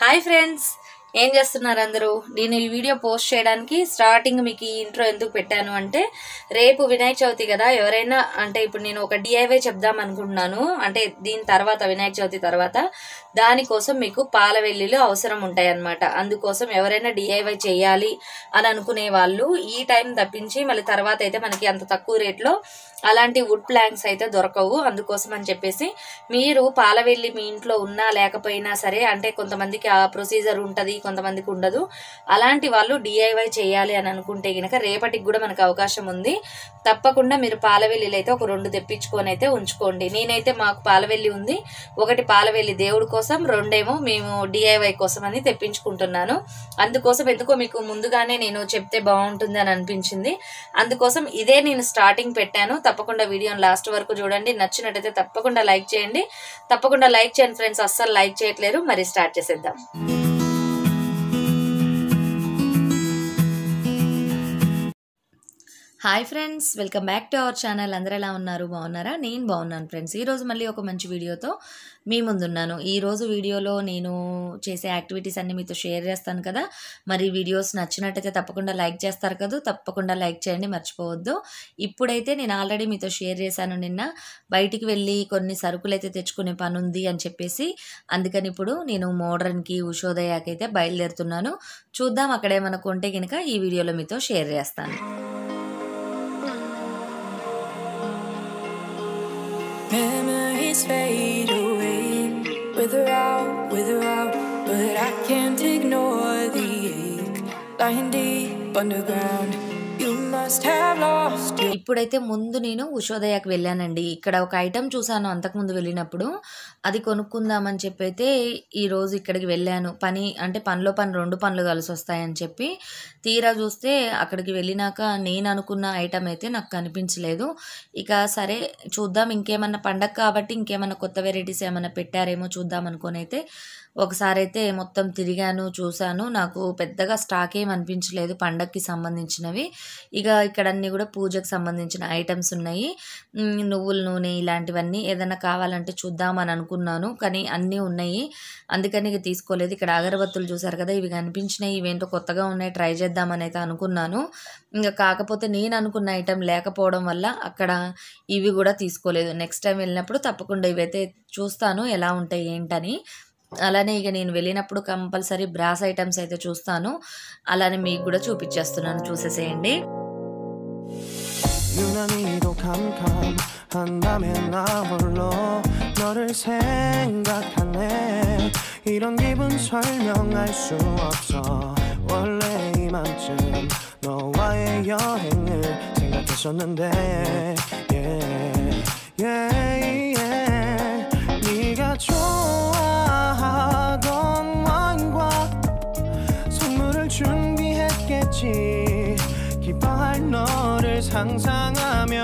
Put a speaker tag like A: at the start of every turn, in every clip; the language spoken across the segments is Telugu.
A: హాయ్ ఫ్రెండ్స్, ఏం చేస్తున్నారు అందరూ? నేను ఈ వీడియో పోస్ట్ చేయడానికి స్టార్టింగ్ మీకు ఈ ఇంట్రో ఎందుకు పెట్టాను అంటే, రేపు వినాయక చవితి కదా, ఎవరైనా అంటే ఇప్పుడు నేను ఒక డిఐవై చెప్దాం అనుకుంటున్నాను. అంటే దీని తర్వాత వినాయక చవితి తర్వాత దానికోసం మీకు పాల వెల్లుల్లి అవసరం ఉంటాయి అన్నమాట. అందుకోసం ఎవరైనా డిఐవై చేయాలి అని అనుకునే వాళ్ళు ఈ టైం తప్పించి మళ్ళీ తర్వాత అయితే మనకి అంత తక్కువ రేట్లో అలాంటి వుడ్ ప్లాంక్స్ అయితే దొరకవు. అందుకోసం అని చెప్పేసి మీరు పాలవెల్లి మీ ఇంట్లో ఉన్నా లేకపోయినా సరే, అంటే కొంతమందికి ఆ ప్రొసీజర్ ఉంటుంది, కొంతమందికి ఉండదు. అలాంటి వాళ్ళు డిఐవై చేయాలి అని అనుకుంటే గనక రేపటికి కూడా మనకు అవకాశం ఉంది. తప్పకుండా మీరు పాలవెల్లిలు అయితే ఒక 2 తెప్పించుకొని అయితే ఉంచుకోండి. నేనైతే మాకు పాలవెల్లి ఉంది, ఒకటి పాలవెల్లి దేవుడి కోసం, 2 మేము డిఐవై కోసం అని తెప్పించుకుంటున్నాను. అందుకోసం ఎందుకో మీకు ముందుగానే నేను చెప్తే బాగుంటుంది అని అనిపించింది. అందుకోసం ఇదే నేను స్టార్టింగ్ పెట్టాను. తప్పకుండా వీడియోని లాస్ట్ వరకు చూడండి. నచ్చినట్టయితే తప్పకుండా లైక్ చేయండి. తప్పకుండా లైక్ చేయండి ఫ్రెండ్స్, అస్సలు లైక్ చేయట్లేరు. మరి స్టార్ట్ చేసేద్దాం. Hi friends, welcome back to our channel. అందరూ ఎలా ఉన్నారు? బాగున్నారా? నేను బాగున్నాను ఫ్రెండ్స్. ఈరోజు మళ్ళీ ఒక మంచి వీడియోతో మీ ముందున్నాను. ఈరోజు వీడియోలో నేను చేసే యాక్టివిటీస్ అన్ని మీతో షేర్ చేస్తాను కదా. మరి వీడియోస్ నచ్చినట్టయితే తప్పకుండా లైక్ చేస్తారు కదా, తప్పకుండా లైక్ చేయండి, మర్చిపోవద్దు. ఇప్పుడైతే నేను ఆల్రెడీ మీతో షేర్ చేశాను, నిన్న బయటికి వెళ్ళి కొన్ని సరుకులు అయితే తెచ్చుకునే పని ఉంది అని చెప్పేసి. అందుకని ఇప్పుడు నేను మోడ్రన్కి, ఉషోదయాకి అయితే బయలుదేరుతున్నాను. చూద్దాం అక్కడేమన్నా కొంటే కనుక ఈ వీడియోలో మీతో షేర్ చేస్తాను.
B: Memories fade away, wither out, but I can't ignore the ache, lying deep underground. You must have lost it.
A: ఇప్పుడైతే ముందు నేను ఉషోదయాకి వెళ్ళానండి. ఇక్కడ ఒక ఐటెం చూసాను అంతకుముందు వెళ్ళినప్పుడు, అది కొనుక్కుందామని చెప్పి అయితే ఈరోజు ఇక్కడికి వెళ్ళాను. పనిలో 2 పనులు కలిసి వస్తాయని చెప్పి తీరా చూస్తే అక్కడికి వెళ్ళినాక నేను అనుకున్న ఐటెం అయితే నాకు కనిపించలేదు. ఇక సరే చూద్దాం, ఇంకేమన్నా పండగ కాబట్టి ఇంకేమన్నా కొత్త వెరైటీస్ ఏమన్నా పెట్టారేమో చూద్దాం అనుకొని అయితే ఒకసారి అయితే మొత్తం తిరిగాను, చూశాను. నాకు పెద్దగా స్టాక్ ఏం అనిపించలేదు పండగకి సంబంధించినవి. ఇక ఇక్కడ అన్నీ కూడా పూజకు సంబంధించిన ఐటమ్స్ ఉన్నాయి. నువ్వుల నూనె ఇలాంటివన్నీ ఏదైనా కావాలంటే చూద్దామని అనుకున్నాను, కానీ అన్నీ ఉన్నాయి, అందుకని ఇక తీసుకోలేదు. ఇక్కడ అగరబత్తులు చూసారు కదా, ఇవి కనిపించినాయి, ఇవేంటో కొత్తగా ఉన్నాయి, ట్రై చేద్దామని అయితే అనుకున్నాను. ఇంకా కాకపోతే నేను అనుకున్న ఐటెం లేకపోవడం వల్ల అక్కడ ఇవి కూడా తీసుకోలేదు. నెక్స్ట్ టైం వెళ్ళినప్పుడు తప్పకుండా ఇవైతే చూస్తాను ఎలా ఉంటాయి ఏంటని. అలానే ఇక నేను వెళ్ళినప్పుడు కంపల్సరీ బ్రాస్ ఐటమ్స్ అయితే చూస్తాను. అలానే మీకు కూడా చూపించేస్తున్నాను, చూసేసేయండి.
C: 유난히도 캄캄한 밤에 나 홀로 너를 생각하네. 이런 기분 설명할 수 없어. 원래 이맘쯤 너와의 여행을 생각했었는데 yeah, yeah, yeah. 네가 좋아하던 와인과 선물을 준비했겠지. 기뻐할 너를 상상하며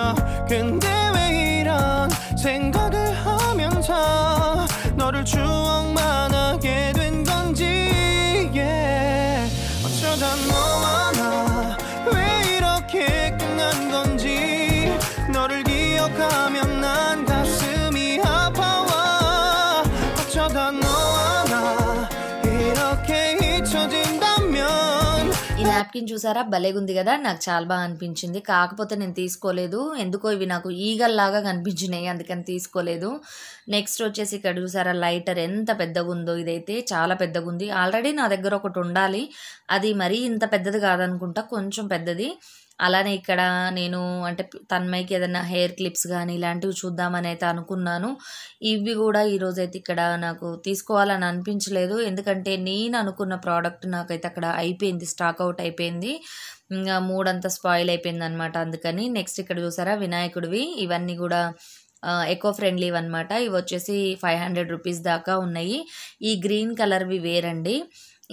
C: 근데 왜 이런 생각을 하면서 너를 추억만 하게 된 건지 yeah. 어쩌다 너와 나 왜 이렇게 끝난 건지 너를 기억하면 난 가슴이 아파와. 어쩌다 너와 나 이렇게 잊혀진다면.
A: ఈ నాప్కిన్ చూసారా, భలేగుంది కదా, నాకు చాలా బాగా అనిపించింది. కాకపోతే నేను తీసుకోలేదు, ఎందుకో ఇవి నాకు ఈగల్లాగా కనిపించినాయి, అందుకని తీసుకోలేదు. నెక్స్ట్ వచ్చేసి ఇక్కడ చూసారా లైటర్ ఎంత పెద్దగా ఉందో, ఇదైతే చాలా పెద్దగా ఉంది. ఆల్రెడీ నా దగ్గర ఒకటి ఉండాలి, అది మరీ ఇంత పెద్దది కాదనుకుంటా, కొంచెం పెద్దది. అలానే ఇక్కడ నేను అంటే తన్మయ్యకి ఏదైనా హెయిర్ క్లిప్స్ కానీ ఇలాంటివి చూద్దామని అయితే అనుకున్నాను. ఇవి కూడా ఈరోజైతే ఇక్కడ నాకు తీసుకోవాలని అనిపించలేదు, ఎందుకంటే నేను అనుకున్న ప్రోడక్ట్ నాకైతే అక్కడ అయిపోయింది, స్టాక్ అవుట్ అయిపోయింది. ఇంకా మూడంతా స్పాయిల్ అయిపోయింది అనమాట. అందుకని నెక్స్ట్ ఇక్కడ చూసారా వినాయకుడివి, ఇవన్నీ కూడా ఎకో ఫ్రెండ్లీ అనమాట. ఇవి వచ్చేసి 500 రూపీస్ దాకా ఉన్నాయి. ఈ గ్రీన్ కలర్వి వేరండి.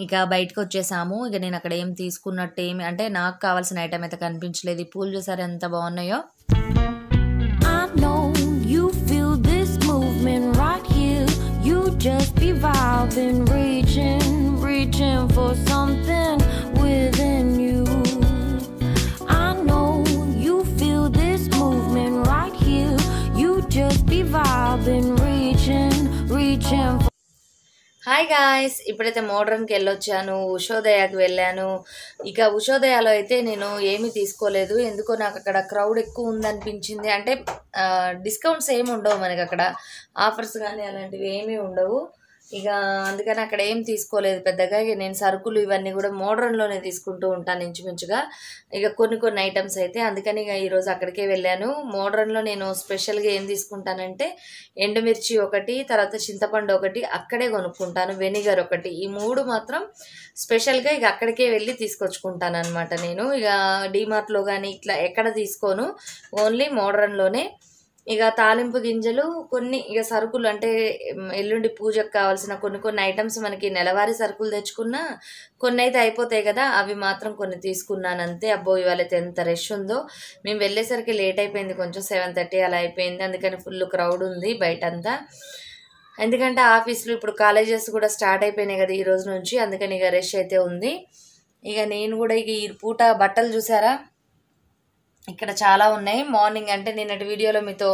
A: ఇక బయటకు వచ్చేసాము. ఇక నేను అక్కడ ఏం తీసుకున్నట్టు అంటే నాకు కావాల్సిన ఐటమ్ అయితే కనిపించలేదు. ఈ పూలు చూసారా ఎంత బాగున్నాయో.
B: I know you feel this movement right here. You just be vibing, reaching for something within you. I know you feel this movement right here. You just be vibing, reaching for.
A: Hi guys, ఇప్పుడైతే మోడ్రన్కి వెళ్ళొచ్చాను, ఉషోదయాకి వెళ్ళాను. ఇక ఉషోదయాలో అయితే నేను ఏమీ తీసుకోలేదు, ఎందుకో నాకు అక్కడ క్రౌడ్ ఎక్కువ ఉందనిపించింది. అంటే డిస్కౌంట్స్ ఏమి ఉండవు మనకి అక్కడ, ఆఫర్స్ కానీ అలాంటివి ఏమీ ఉండవు. ఇక అందుకని అక్కడ ఏం తీసుకోలేదు పెద్దగా. ఇక నేను సరుకులు ఇవన్నీ కూడా మోడ్రన్లోనే తీసుకుంటూ ఉంటాను ఇంచుమించుగా, ఇక కొన్ని ఐటమ్స్ అయితే. అందుకని ఇక ఈరోజు అక్కడికే వెళ్ళాను. మోడ్రన్లో నేను స్పెషల్గా ఏం తీసుకుంటానంటే ఎండుమిర్చి ఒకటి, తర్వాత చింతపండు ఒకటి అక్కడే కొనుక్కుంటాను, వెనిగర్ ఒకటి, ఈ 3 మాత్రం స్పెషల్గా ఇక అక్కడికే వెళ్ళి తీసుకొచ్చుకుంటాను అనమాట. నేను ఇక డీమార్ట్లో కానీ ఇట్లా ఎక్కడ తీసుకోను, ఓన్లీ మోడ్రన్లోనే. ఇక తాలింపు గింజలు కొన్ని, ఇక సరుకులు అంటే ఎల్లుండి పూజకు కావాల్సిన కొన్ని ఐటమ్స్ మనకి నెలవారీ సరుకులు తెచ్చుకున్నా కొన్ని అయితే అయిపోతాయి కదా, అవి మాత్రం కొన్ని తీసుకున్నాను అంతే. అబ్బో ఇవాళ అయితే ఎంత రష్ ఉందో. మేము వెళ్ళేసరికి లేట్ అయిపోయింది, కొంచెం 7:30 అలా అయిపోయింది. అందుకని ఫుల్ క్రౌడ్ ఉంది బయటంతా. ఎందుకంటే ఆఫీసులు ఇప్పుడు కాలేజెస్ కూడా స్టార్ట్ అయిపోయినాయి కదా ఈ రోజు నుంచి, అందుకని ఇక రష్ అయితే ఉంది. ఇక నేను కూడా ఇక ఈ పూట బట్టలు చూసారా, ఇక్కడ చాలా ఉన్నాయి. మార్నింగ్ అంటే నిన్నటి వీడియోలో మీతో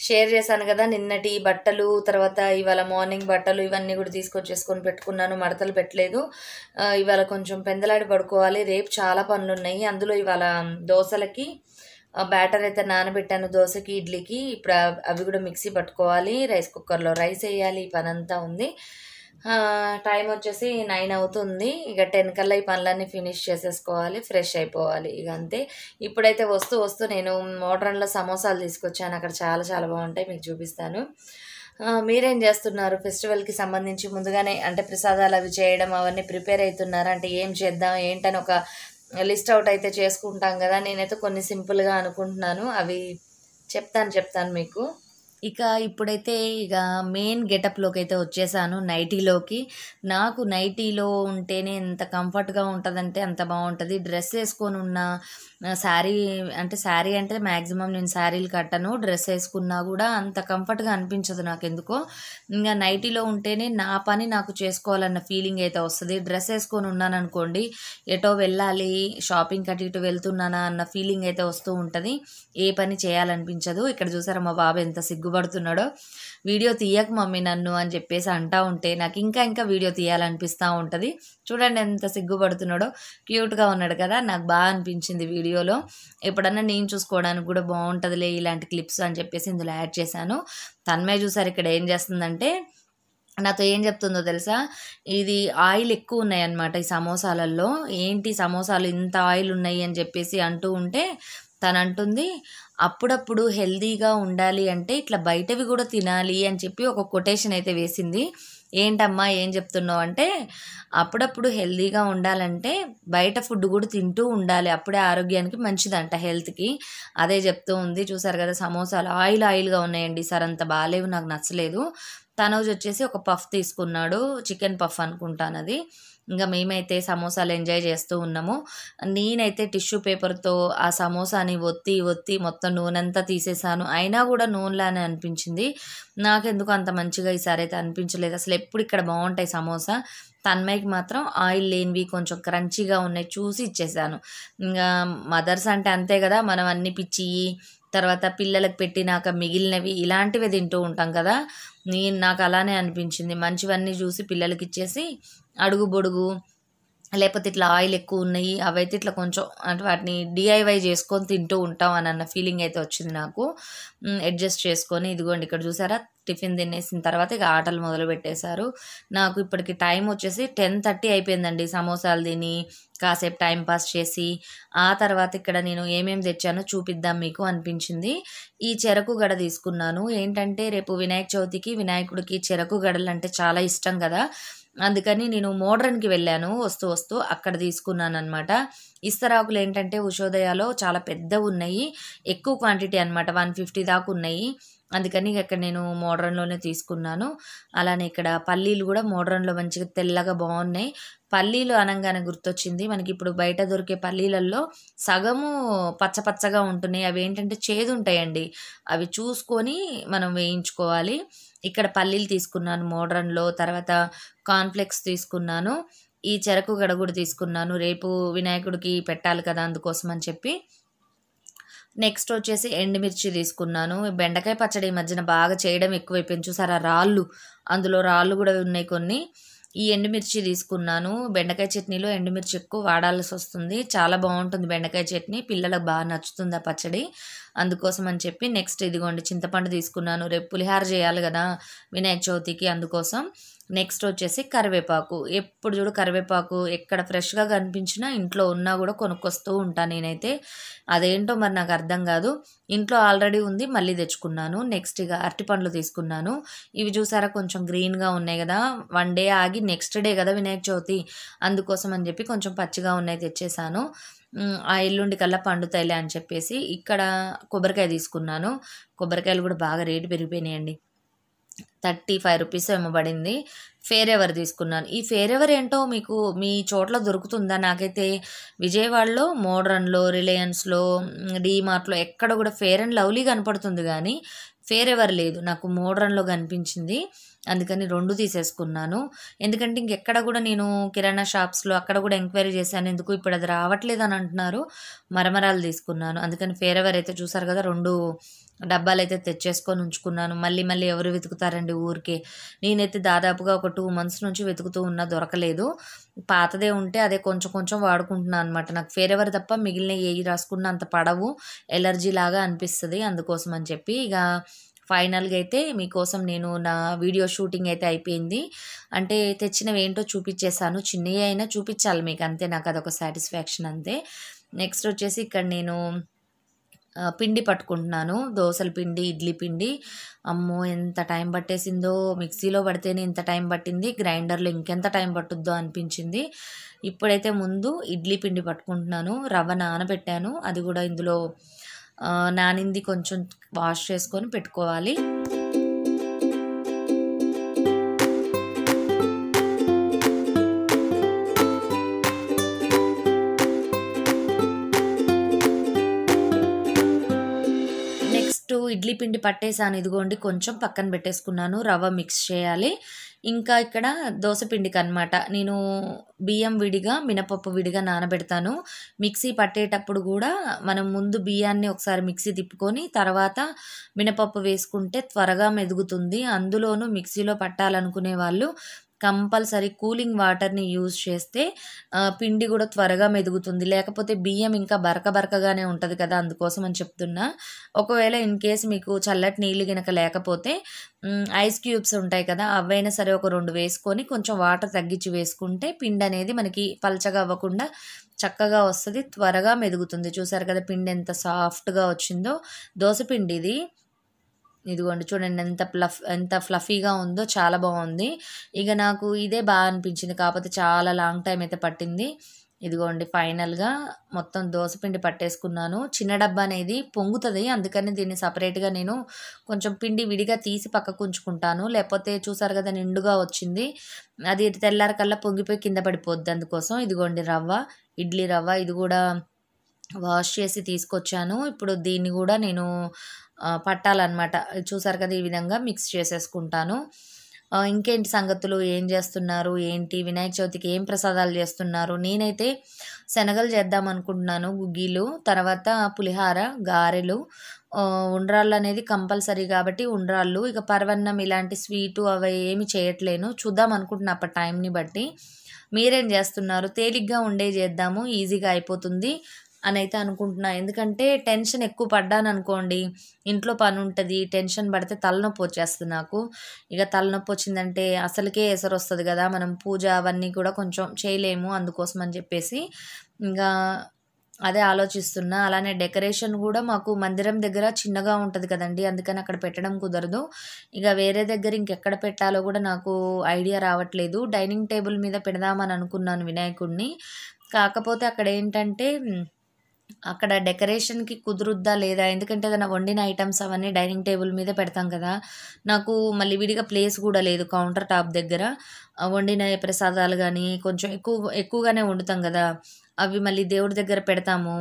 A: షేర్ చేశాను కదా, నిన్నటి బట్టలు, తర్వాత ఇవాళ మార్నింగ్ బట్టలు ఇవన్నీ కూడా తీసుకొచ్చేసుకొని పెట్టుకున్నాను, మడతలు పెట్టలేదు. ఇవాళ కొంచెం పెందలాడి పడుకోవాలి, రేపు చాలా పనులు ఉన్నాయి. అందులో ఇవాళ దోశలకి బ్యాటర్ అయితే నానబెట్టాను, దోశకి ఇడ్లీకి. ఇప్పుడు అవి కూడా మిక్సీ పట్టుకోవాలి, రైస్ కుక్కర్లో రైస్ వేయాలి, ఈ పని అంతా ఉంది. టైం వచ్చేసి 9 అవుతుంది. ఇక 10 కల్లా ఈ పనులన్నీ ఫినిష్ చేసేసుకోవాలి, ఫ్రెష్ అయిపోవాలి, ఇక అంతే. ఇప్పుడైతే వస్తూ నేను మోడ్రన్లో సమోసాలు తీసుకొచ్చాను, అక్కడ చాలా బాగుంటాయి, మీకు చూపిస్తాను. మీరేం చేస్తున్నారు? ఫెస్టివల్కి సంబంధించి ముందుగానే అంటే ప్రసాదాలు అవి చేయడం అవన్నీ ప్రిపేర్ అవుతున్నారు అంటే ఏం చేద్దాం ఏంటని ఒక లిస్ట్ అవుట్ అయితే చేసుకుంటాం కదా. నేనైతే కొన్ని సింపుల్గా అనుకుంటున్నాను, అవి చెప్తాను మీకు. ఇక ఇప్పుడైతే ఇక మెయిన్ గెటప్లోకి అయితే వచ్చేసాను, నైటీలోకి. నాకు నైటీలో ఉంటేనే ఎంత కంఫర్ట్గా ఉంటుందంటే అంత బాగుంటుంది. డ్రెస్ వేసుకొని ఉన్న శారీ అంటే మ్యాక్సిమం నేను శారీలు కట్టను, డ్రెస్ వేసుకున్నా కూడా అంత కంఫర్ట్గా అనిపించదు నాకు ఎందుకో. ఇంకా నైటీలో ఉంటేనే నా పని నాకు చేసుకోవాలన్న ఫీలింగ్ అయితే వస్తుంది. డ్రెస్ వేసుకొని ఉన్నాను అనుకోండి, ఎటో వెళ్ళాలి, షాపింగ్ అటు ఇటు వెళ్తున్నానా అన్న ఫీలింగ్ అయితే వస్తూ ఉంటుంది, ఏ పని చేయాలనిపించదు. ఇక్కడ చూసారా మా బాబు ఎంత సిగ్గుపడుతున్నాడో, వీడియో తీయక మమ్మీ నన్ను అని చెప్పేసి అంటా ఉంటే నాకు ఇంకా వీడియో తీయాలనిపిస్తూ ఉంటుంది. చూడండి ఎంత సిగ్గుపడుతున్నాడో, క్యూట్గా ఉన్నాడు కదా, నాకు బాగా అనిపించింది వీడియోలో. ఎప్పుడన్నా నేను చూసుకోవడానికి కూడా బాగుంటుందిలే ఇలాంటి క్లిప్స్ అని చెప్పేసి ఇందులో యాడ్ చేశాను. తన్మే చూసారు ఇక్కడ ఏం చేస్తుందంటే, నాతో ఏం చెప్తుందో తెలుసా, ఇది ఆయిల్ ఎక్కువ ఉన్నాయి అన్నమాట ఈ సమోసాలలో, ఏంటి సమోసాలు ఇంత ఆయిల్ ఉన్నాయి అని చెప్పేసి అంటూ ఉంటే తను అంటుంది, అప్పుడప్పుడు హెల్దీగా ఉండాలి అంటే ఇట్లా బయటవి కూడా తినాలి అని చెప్పి ఒక కొటేషన్ అయితే వేసింది. ఏంటమ్మా ఏం చెప్తున్నావు అంటే, అప్పుడప్పుడు హెల్దీగా ఉండాలంటే బయట ఫుడ్ కూడా తింటూ ఉండాలి, అప్పుడే ఆరోగ్యానికి మంచిదంట, హెల్త్కి. అదే చెప్తూ ఉంది. చూసారు కదా సమోసాలు ఆయిల్గా ఉన్నాయండి, సార్ అంత బాగాలేవు, నాకు నచ్చలేదు. తనోజ్ వచ్చేసి ఒక పఫ్ తీసుకున్నాడు, చికెన్ పఫ్ అనుకుంటాను అది. ఇంకా మేమైతే సమోసాలు ఎంజాయ్ చేస్తూ ఉన్నాము. నేనైతే టిష్యూ పేపర్తో ఆ సమోసాని ఒత్తి మొత్తం నూనెంతా తీసేసాను, అయినా కూడా నూనెలానే అనిపించింది. నాకెందుకు అంత మంచిగా ఈసారి అయితే అనిపించలేదు. అసలు ఎప్పుడు ఇక్కడ బాగుంటాయి సమోసా, తన్మయ్యకి మాత్రం ఆయిల్ లేనివి కొంచెం క్రంచీగా ఉన్నాయి చూసి ఇచ్చేసాను. ఇంకా మదర్స్ అంటే అంతే కదా, మనం అన్ని పిచ్చి తర్వాత పిల్లలకు పెట్టినాక మిగిలినవి ఇలాంటివి తింటూ ఉంటాం కదా, నాకు అలానే అనిపించింది. మంచివన్నీ చూసి పిల్లలకి ఇచ్చేసి అడుగు బొడుగు లేకపోతే ఇట్లా ఆయిల్ ఎక్కువ ఉన్నాయి అవైతే ఇట్లా కొంచెం అంటే వాటిని డిఐవై చేసుకొని తింటూ ఉంటాం అని అన్న ఫీలింగ్ అయితే వచ్చింది నాకు. అడ్జస్ట్ చేసుకొని ఇదిగోండి ఇక్కడ చూసారా, టిఫిన్ తినేసిన తర్వాత ఇక ఆటలు మొదలు పెట్టేశారు. నాకు ఇప్పటికి టైం వచ్చేసి 10:30 అయిపోయిందండి. సమోసాలు తిని కాసేపు టైం పాస్ చేసి ఆ తర్వాత ఇక్కడ నేను ఏమేమి తెచ్చానో చూపిద్దాం మీకు అనిపించింది. ఈ చెరకు గడ తీసుకున్నాను. ఏంటంటే రేపు వినాయక చవితికి వినాయకుడికి చెరకు గడలు అంటే చాలా ఇష్టం కదా, అందుకని నేను మోడ్రన్కి వెళ్ళాను. వస్తూ అక్కడ తీసుకున్నాను అనమాట. ఇస్తరాకులు ఏంటంటే ఉషోదయాలో చాలా పెద్దవి ఉన్నాయి, ఎక్కువ క్వాంటిటీ అనమాట, 150 దాకా ఉన్నాయి. అందుకని ఇక్కడ నేను మోడ్రన్లోనే తీసుకున్నాను. అలానే ఇక్కడ పల్లీలు కూడా మోడ్రన్లో మంచిగా తెల్లగా బాగున్నాయి. పల్లీలు అనగానే గుర్తొచ్చింది, మనకి ఇప్పుడు బయట దొరికే పల్లీలలో సగము పచ్చగా ఉంటున్నాయి, అవి ఏంటంటే చేదు ఉంటాయండి, అవి చూసుకొని మనం వేయించుకోవాలి. ఇక్కడ పల్లీలు తీసుకున్నాను మోడ్రన్లో, తర్వాత కార్న్ఫ్లెక్స్ తీసుకున్నాను, ఈ చెరకు గడ కూడా తీసుకున్నాను, రేపు వినాయకుడికి పెట్టాలి కదా అందుకోసం అని చెప్పి. నెక్స్ట్ వచ్చేసి ఎండుమిర్చి తీసుకున్నాను. బెండకాయ పచ్చడి ఈ మధ్యన బాగా చేయడం ఎక్కువైపోయింది, చూసారా రాళ్ళు, అందులో రాళ్ళు కూడా ఉన్నాయి కొన్ని. ఈ ఎండుమిర్చి తీసుకున్నాను. బెండకాయ చట్నీలో ఎండుమిర్చి ఎక్కువ వాడాల్సి వస్తుంది. చాలా బాగుంటుంది బెండకాయ చట్నీ, పిల్లలకు బాగా నచ్చుతుంది ఆ పచ్చడి. అందుకోసం అని చెప్పి నెక్స్ట్ ఇదిగోండి చింతపండు తీసుకున్నాను. రేపు పులిహార చేయాలి కదా వినాయక చవితికి, అందుకోసం. నెక్స్ట్ వచ్చేసి కరివేపాకు. ఎప్పుడు చూడు కరివేపాకు ఎక్కడ ఫ్రెష్గా కనిపించినా ఇంట్లో ఉన్నా కూడా కొనుక్కొస్తూ ఉంటాను నేనైతే. అదేంటో మరి నాకు అర్థం కాదు. ఇంట్లో ఆల్రెడీ ఉంది, మళ్ళీ తెచ్చుకున్నాను. నెక్స్ట్ ఇక అరటిపండ్లు తీసుకున్నాను. ఇవి చూసారా కొంచెం గ్రీన్గా ఉన్నాయి కదా, 1 డే ఆగి నెక్స్ట్ డే కదా వినాయక చవితి, అందుకోసం అని చెప్పి కొంచెం పచ్చిగా ఉన్నాయి తెచ్చేసాను. ఆ ఎల్లుండి కల్లా పండుతాయిలే అని చెప్పేసి ఇక్కడ కొబ్బరికాయ తీసుకున్నాను. కొబ్బరికాయలు కూడా బాగా రేటు పెరిగిపోయినాయండి. 35 రూపీస్ ఏమో పడింది. ఫేర్ ఎవర్ తీసుకున్నాను. ఈ ఫేర్ ఎవర్ ఏంటో మీకు మీ చోట్ల దొరుకుతుందా? నాకైతే విజయవాడలో మోడ్రన్లో, రిలయన్స్లో, డీమార్ట్లో ఎక్కడ కూడా ఫేర్ అండ్ లవ్లీ కనపడుతుంది కానీ ఫేర్ ఎవర్ లేదు. నాకు మోడ్రన్లో కనిపించింది, అందుకని 2 తీసేసుకున్నాను. ఎందుకంటే ఇంకెక్కడ కూడా నేను కిరాణా షాప్స్లో అక్కడ కూడా ఎంక్వైరీ చేశాను, ఎందుకు ఇప్పుడు అది రావట్లేదు అని అంటున్నారు. మరమరాలు తీసుకున్నాను. అందుకని ఫేర్ ఎవర్ అయితే చూసారు కదా 2 డబ్బాలు అయితే తెచ్చేసుకొని ఉంచుకున్నాను. మళ్ళీ ఎవరు వెతుకుతారండి ఊరికే. నేనైతే దాదాపుగా ఒక 2 మంత్స్ నుంచి వెతుకుతూ ఉన్నా, దొరకలేదు. పాతదే ఉంటే అదే కొంచెం కొంచెం వాడుకుంటున్నాను అనమాట. నాకు ఫేర్ ఎవర్ తప్ప మిగిలిన ఏవి రాసుకున్నా అంత పడవు, ఎలర్జీ లాగా అనిపిస్తుంది. అందుకోసం అని చెప్పి ఇక ఫైనల్గా అయితే మీకోసం నేను నా వీడియో షూటింగ్ అయితే అయిపోయింది. అంటే తెచ్చినవి ఏంటో చూపించేశాను, చిన్నవి అయినా చూపించాలి మీకు, అంతే. నాకు అదొక సాటిస్ఫాక్షన్ అంతే. నెక్స్ట్ వచ్చేసి ఇక్కడ నేను పిండి పట్టుకుంటున్నాను. దోసల పిండి, ఇడ్లీ పిండి. అమ్మో ఎంత టైం పట్టేసిందో, మిక్సీలో పడితేనే ఇంత టైం పట్టింది, గ్రైండర్లో ఇంకెంత టైం పట్టుద్దో అనిపించింది. ఇప్పుడైతే ముందు ఇడ్లీ పిండి పట్టుకుంటున్నాను. రవ్వ నానబెట్టాను, అది కూడా ఇందులో నానింది కొంచెం వాష్ చేసుకొని పెట్టుకోవాలి. ఇడ్లీ పిండి పట్టేసాను, ఇదిగోండి కొంచెం పక్కన పెట్టేసుకున్నాను. రవ్వ మిక్స్ చేయాలి. ఇంకా ఇక్కడ దోశ పిండికి అనమాట నేను బియ్యం విడిగా, మినపప్పు విడిగా నానబెడతాను. మిక్సీ పట్టేటప్పుడు కూడా మనం ముందు బియ్యాన్ని ఒకసారి మిక్సీ తిప్పుకొని తర్వాత మినపప్పు వేసుకుంటే త్వరగా మెదుగుతుంది. అందులోనూ మిక్సీలో పట్టాలనుకునే వాళ్ళు కంపల్సరీ కూలింగ్ వాటర్ని యూజ్ చేస్తే పిండి కూడా త్వరగా మెదుగుతుంది. లేకపోతే బియ్యం ఇంకా బరకగానే ఉంటుంది కదా, అందుకోసం అని చెప్తున్నా. ఒకవేళ ఇన్ కేసు మీకు చల్లటి నీళ్ళు గినక లేకపోతే ఐస్ క్యూబ్స్ ఉంటాయి కదా, అవైనా సరే ఒక 2 వేసుకొని కొంచెం వాటర్ తగ్గించి వేసుకుంటే పిండి అనేది మనకి పలచగా అవ్వకుండా చక్కగా వస్తుంది, త్వరగా మెదుగుతుంది. చూసారు కదా పిండి ఎంత సాఫ్ట్గా వచ్చిందో. దోశ పిండి ఇది, ఇదిగోండి చూడండి ఎంత ఫ్లఫీగా ఉందో, చాలా బాగుంది. ఇక నాకు ఇదే బాగా అనిపించింది, కాకపోతే చాలా లాంగ్ టైం అయితే పట్టింది. ఇదిగోండి ఫైనల్గా మొత్తం దోసపిండి పట్టేసుకున్నాను. చిన్న డబ్బా అనేది పొంగుతుంది, అందుకని దీన్ని సపరేట్గా నేను కొంచెం పిండి విడిగా తీసి పక్కకు ఉంచుకుంటాను. లేకపోతే చూసారు కదా నిండుగా వచ్చింది, అది తెల్లారకల్లా పొంగిపోయి కింద పడిపోద్ది. అందుకోసం ఇదిగోండి రవ్వ, ఇడ్లీ రవ్వ, ఇది కూడా వాష్ చేసి తీసుకొచ్చాను. ఇప్పుడు దీన్ని కూడా నేను పట్టాలన్నమాట. చూసారు కదా ఈ విధంగా మిక్స్ చేసేసుకుంటాను. ఇంకేంటి సంగతులు, ఏం చేస్తున్నారు ఏంటి, వినాయక చవితికి ఏం ప్రసాదాలు చేస్తున్నారు? నేనైతే శనగలు చేద్దాం అనుకుంటున్నాను, గుగ్గీలు, తర్వాత పులిహార, గారెలు, ఉండ్రాళ్ళు అనేది కంపల్సరీ కాబట్టి ఉండ్రాళ్ళు. ఇక పరవన్నం ఇలాంటి స్వీటు అవి ఏమి చేయట్లేను, చూద్దాం అనుకుంటున్నా అప్పటి టైంని బట్టి. మీరేం చేస్తున్నారు? తేలిగ్గా ఉండే చేద్దాము, ఈజీగా అయిపోతుంది అని అయితే అనుకుంటున్నా. ఎందుకంటే టెన్షన్ ఎక్కువ పడ్డాను అనుకోండి, ఇంట్లో పని ఉంటుంది, టెన్షన్ పడితే తలనొప్పి వచ్చేస్తుంది నాకు. ఇక తలనొప్పి వచ్చిందంటే అసలుకే ఎసరు వస్తుంది కదా, మనం పూజ అవన్నీ కూడా కొంచెం చేయలేము. అందుకోసం అని చెప్పేసి ఇంకా అదే ఆలోచిస్తున్నా. అలానే డెకరేషన్ కూడా మాకు మందిరం దగ్గర చిన్నగా ఉంటుంది కదండి, అందుకని అక్కడ పెట్టడం కుదరదు. ఇక వేరే దగ్గర ఇంకెక్కడ పెట్టాలో కూడా నాకు ఐడియా రావట్లేదు. డైనింగ్ టేబుల్ మీద పెడదామని అనుకున్నాను వినాయకుడిని, కాకపోతే అక్కడ ఏంటంటే అక్కడ డెకరేషన్కి కుదురుద్దా లేదా, ఎందుకంటే ఏదైనా వండిన ఐటమ్స్ అవన్నీ డైనింగ్ టేబుల్ మీద పెడతాం కదా, నాకు మళ్ళీ విడిగా ప్లేస్ కూడా లేదు కౌంటర్ టాప్ దగ్గర. వండిన ప్రసాదాలు కానీ కొంచెం ఎక్కువగానే వండుతాం కదా, అవి మళ్ళీ దేవుడి దగ్గర పెడతాము.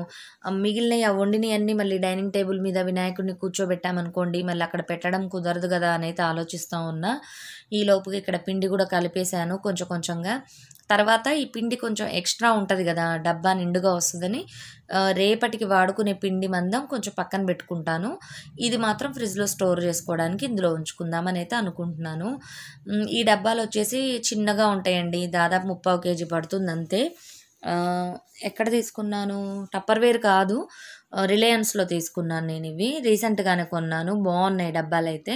A: మిగిలినవి ఆ వండినవన్నీ మళ్ళీ డైనింగ్ టేబుల్ మీద వినాయకుడిని కూర్చోబెట్టామనుకోండి, మళ్ళీ అక్కడ పెట్టడం కుదరదు కదా అని అయితే ఆలోచిస్తూ ఉన్నా. ఈ లోపుగా ఇక్కడ పిండి కూడా కలిపేశాను కొంచెం కొంచెంగా. తర్వాత ఈ పిండి కొంచెం ఎక్స్ట్రా ఉంటుంది కదా, డబ్బా నిండుగా వస్తుందని రేపటికి వాడుకునే పిండి మందం కొంచెం పక్కన పెట్టుకుంటాను. ఇది మాత్రం ఫ్రిడ్జ్లో స్టోర్ చేసుకోవడానికి ఇందులో ఉంచుకుందామని అయితే అనుకుంటున్నాను. ఈ డబ్బాలు వచ్చేసి చిన్నగా ఉంటాయండి, దాదాపు 30 కేజీ పడుతుంది అంతే. ఎక్కడ తీసుకున్నాను, టప్పర్వేర్ కాదు, రిలయన్స్లో తీసుకున్నాను నేను. ఇవి రీసెంట్గానే కొన్నాను, బాగున్నాయి డబ్బాలైతే.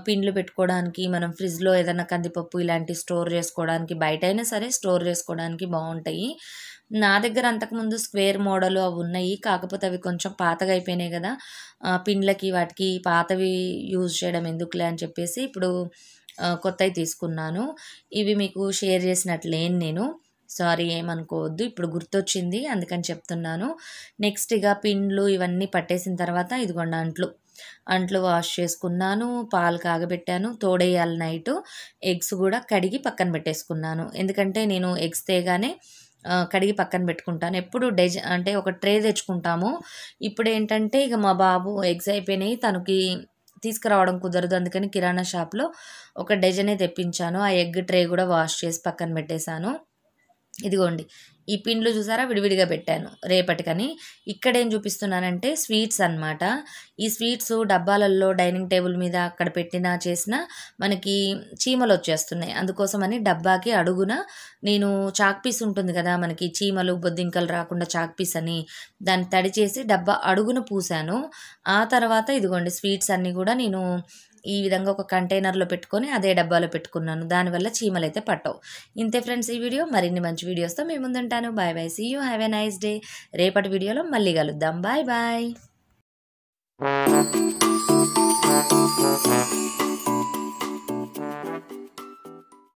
A: పిండ్లు పెట్టుకోవడానికి, మనం ఫ్రిడ్జ్లో ఏదైనా కందిపప్పు ఇలాంటి స్టోర్ చేసుకోవడానికి, బయట అయినా సరే స్టోర్ చేసుకోవడానికి బాగుంటాయి. నా దగ్గర అంతకుముందు స్క్వేర్ మోడల్ అవి ఉన్నాయి, కాకపోతే అవి కొంచెం పాతగా అయిపోయినాయి కదా, పిండ్లకి వాటికి పాతవి యూజ్ చేయడం ఎందుకులే అని చెప్పేసి ఇప్పుడు కొత్తవి తీసుకున్నాను. ఇవి మీకు షేర్ చేసినట్లేను నేను, సారీ ఏమనుకోవద్దు, ఇప్పుడు గుర్తొచ్చింది అందుకని చెప్తున్నాను. నెక్స్ట్ ఇక పిండ్లు ఇవన్నీ పట్టేసిన తర్వాత ఇదిగోండి అంట్లు వాష్ చేసుకున్నాను, పాలు కాగబెట్టాను, తోడేయాలి నైటు. ఎగ్స్ కూడా కడిగి పక్కన పెట్టేసుకున్నాను, ఎందుకంటే నేను ఎగ్స్ తేగానే కడిగి పక్కన పెట్టుకుంటాను. ఎప్పుడు అంటే ఒక ట్రే తెచ్చుకుంటాము. ఇప్పుడు ఏంటంటే ఇక మా బాబు ఎగ్స్ అయిపోయినాయి, తనకి తీసుకురావడం కుదరదు, అందుకని కిరాణా షాప్లో ఒక డజనే తెప్పించాను. ఆ ఎగ్ ట్రే కూడా వాష్ చేసి పక్కన పెట్టేశాను. ఇదిగోండి ఈ పిండ్లు చూసారా, విడివిడిగా పెట్టాను రేపటికని. ఇక్కడేం చూపిస్తున్నానంటే స్వీట్స్ అన్నమాట. ఈ స్వీట్స్ డబ్బాలలో డైనింగ్ టేబుల్ మీద అక్కడ పెట్టినా చేసినా మనకి చీమలు వచ్చేస్తున్నాయి. అందుకోసమని డబ్బాకి అడుగున నేను చాక్ పీస్ ఉంటుంది కదా, మనకి చీమలు బొద్దింకలు రాకుండా చాక్ పీస్ అని, దాన్ని తడి చేసి డబ్బా అడుగున పూసాను. ఆ తర్వాత ఇదిగోండి స్వీట్స్ అన్నీ కూడా నేను ఈ విధంగా ఒక కంటైనర్లో పెట్టుకొని అదే డబ్బాలో పెట్టుకున్నాను, దానివల్ల చీమలు అయితే పట్టవు. ఇంతే ఫ్రెండ్స్ ఈ వీడియో. మరిన్ని మంచి వీడియోస్తో మేము ముందుంటాను. Bye bye, see you, have a nice day. రేపటి వీడియోలో మళ్ళీ కలుద్దాం. Bye bye.